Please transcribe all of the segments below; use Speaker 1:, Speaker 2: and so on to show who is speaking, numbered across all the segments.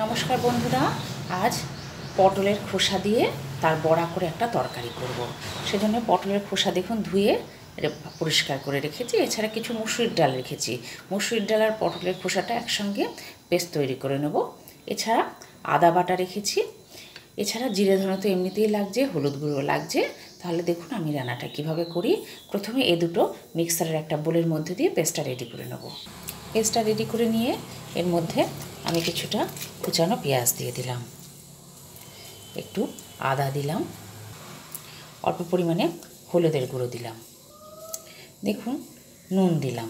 Speaker 1: নমস্কার বন্ধুরা, আজ পটলের খোসা দিয়ে তার বড়া করে একটা তরকারি করব। সেজন্য পটলের খোসা দেখুন ধুয়ে পরিষ্কার করে রেখেছি। এছাড়া কিছু মুসুরির ডাল রেখেছি। মুসুরির ডাল আর পটলের খোসাটা একসঙ্গে পেস্ট তৈরি করে নেব। এছাড়া আদা বাটা রেখেছি। এছাড়া জিরে ধনে তো এমনিতেই লাগছে, হলুদ গুঁড়ো লাগছে। তাহলে দেখুন আমি রান্নাটা কিভাবে করি। প্রথমে এই দুটো মিক্সারের একটা বোলের মধ্যে দিয়ে পেস্টটা রেডি করে নেব। পেস্টটা রেডি করে নিয়ে এর মধ্যে আমি কিছুটা কুচানো পেঁয়াজ দিয়ে দিলাম, একটু আদা দিলাম, অল্প পরিমাণে হলুদের গুঁড়ো দিলাম, দেখুন নুন দিলাম।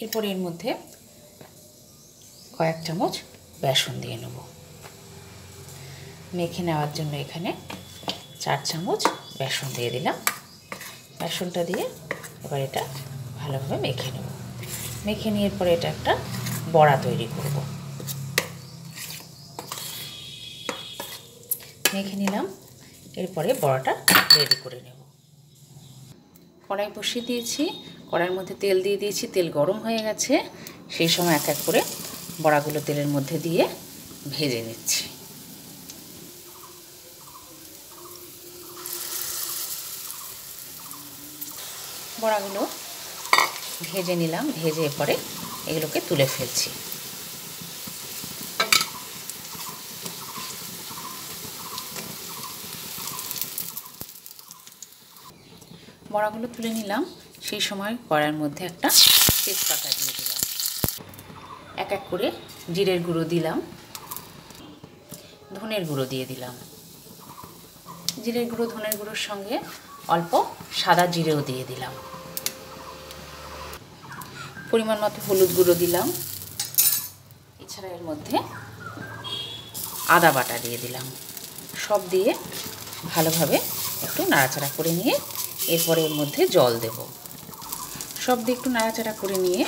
Speaker 1: এরপর এর মধ্যে কয়েক চামচ বেসন দিয়ে নেব। মেখে নেওয়ার জন্য এখানে 4 চামচ বেসন দিয়ে দিলাম। বেসনটা দিয়ে এবার এটা ভালোভাবে মেখে নেব। মেখে নিয়ে পরে এটা একটা বড়া তৈরি করব। মেখে নিলাম। এরপরে বড়াটা রেডি করে নেব। কড়াই বসিয়ে দিয়েছি, কড়াইয়ের মধ্যে তেল দিয়ে দিয়েছি। তেল গরম হয়ে গেছে। সেই সময় এক এক করে বড়াগুলো তেলের মধ্যে দিয়ে ভেজে নিচ্ছি। বড়াগুলো ভেজে নিলাম। ভেজে পরে এগুলোকে তুলে ফেলছি। বড়াগুলো তুলে নিলাম। সেই সময় কড়াইয়ের মধ্যে একটা তেজপাতা দিয়ে দিলাম। এক এক করে জিরের গুঁড়ো দিলাম, ধনের গুঁড়ো দিয়ে দিলাম। জিরের গুঁড়ো ধনের গুঁড়োর সঙ্গে অল্প সাদা জিরেও দিয়ে দিলাম। পরিমাণ মতো হলুদ গুঁড়ো দিলাম। এছাড়া এর মধ্যে আদা বাটা দিয়ে দিলাম। সব দিয়ে ভালোভাবে একটু নাড়াচাড়া করে নিয়ে এরপরে এর মধ্যে জল দেব। সব দিয়ে একটু নাড়াচাড়া করে নিয়ে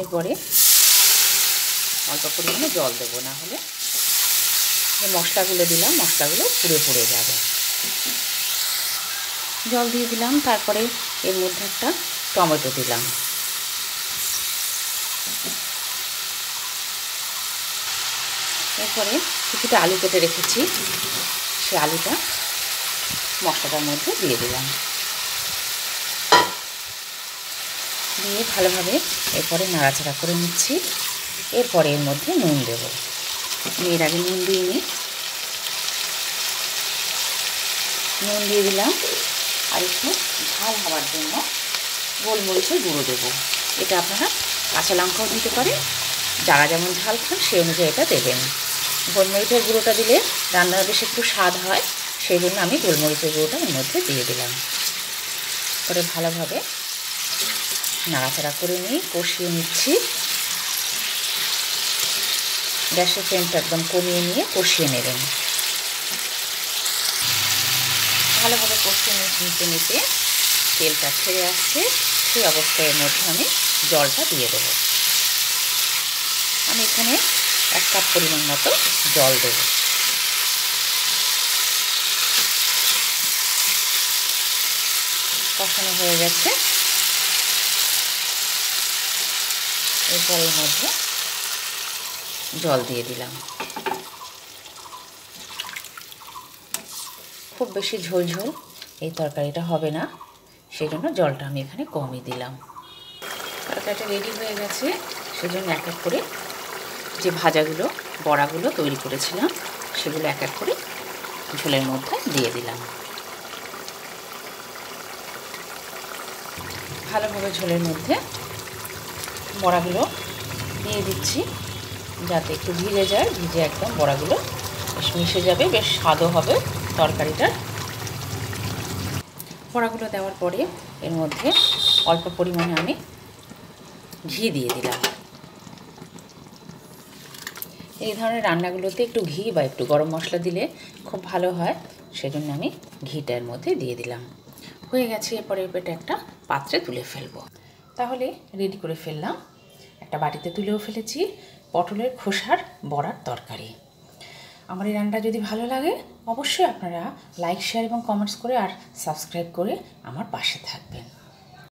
Speaker 1: এরপরে অল্প পরিমাণে জল দেব, না হলে যে মশলাগুলো দিলাম মশলাগুলো পুড়ে পুড়ে যাবে। জল দিয়ে দিলাম। তারপরে এর মধ্যে একটা টমেটো দিলাম। এরপরে কিছুটা আলু কেটে রেখেছি, সে আলুটা মশলাটার মধ্যে দিয়ে দিলাম। দিয়ে ভালোভাবে এরপরে নাড়াচাড়া করে নিচ্ছি। এরপরে এর মধ্যে নুন দেব। এর আগে নুন দিইনি। নুন দিয়ে দিলাম। আর একটু ঝাল হওয়ার জন্য গোলমরিচের গুঁড়ো দেবো। এটা আপনারা কাঁচা লঙ্কাও দিতে পারেন, যারা যেমন ঝাল খান সেই অনুযায়ী এটা দেবেন। গোলমরিচের গুঁড়োটা দিলে রান্নার বেশ একটু স্বাদ হয়, সেই জন্য আমি গোলমরিচের গুঁড়োটা এর মধ্যে দিয়ে দিলাম। পরে ভালোভাবে নাড়াচাড়া করে নিয়ে কষিয়ে নিচ্ছি। গ্যাসের ফ্লেমটা একদম কমিয়ে নিয়ে কষিয়ে নেবেন। ভালোভাবে কষিয়ে নিতে নিতে তেলটা ছেড়ে আসছে। সেই অবস্থায় এর মধ্যে আমি জলটা দিয়ে দেবো। আমি এখানে 1 কাপ পরিমাণ মতো জল দেব। কষানো হয়ে গেছে। এরপর এর মধ্যে জল দিয়ে দিলাম। খুব বেশি ঝোলঝোল এই তরকারিটা হবে না, সেই জন্য জলটা আমি এখানে কমই দিলাম। তরকারিটা রেডি হয়ে গেছে। সেজন্য এক এক করে যে ভাজাগুলো বড়াগুলো তৈরি করেছিলাম সেগুলো এক এক করে ঝোলের মধ্যে দিয়ে দিলাম। ভালোভাবে ঝোলের মধ্যে বড়াগুলো দিয়ে দিচ্ছি, যাতে একটু ভিজে যায়। ভিজে একদম বড়াগুলো বেশ মিশে যাবে, বেশ স্বাদও হবে তরকারিটার। বড়াগুলো দেওয়ার পরে এর মধ্যে অল্প পরিমাণে আমি ঘি দিয়ে দিলাম। এই ধরনের রান্নাগুলোতে একটু ঘি বা একটু গরম মশলা দিলে খুব ভালো হয়, সেজন্য আমি ঘিটা এর মধ্যে দিয়ে দিলাম। হয়ে গেছে। এরপরে এটা একটা পাত্রে তুলে ফেলবো। তাহলে রেডি করে ফেললাম। একটা বাটিতে তুলেও ফেলেছি পটলের খোসার বড়ার তরকারি। আমার এই রান্নাটা যদি ভালো লাগে অবশ্যই আপনারা লাইক, শেয়ার এবং কমেন্টস করে আর সাবস্ক্রাইব করে আমার পাশে থাকবেন।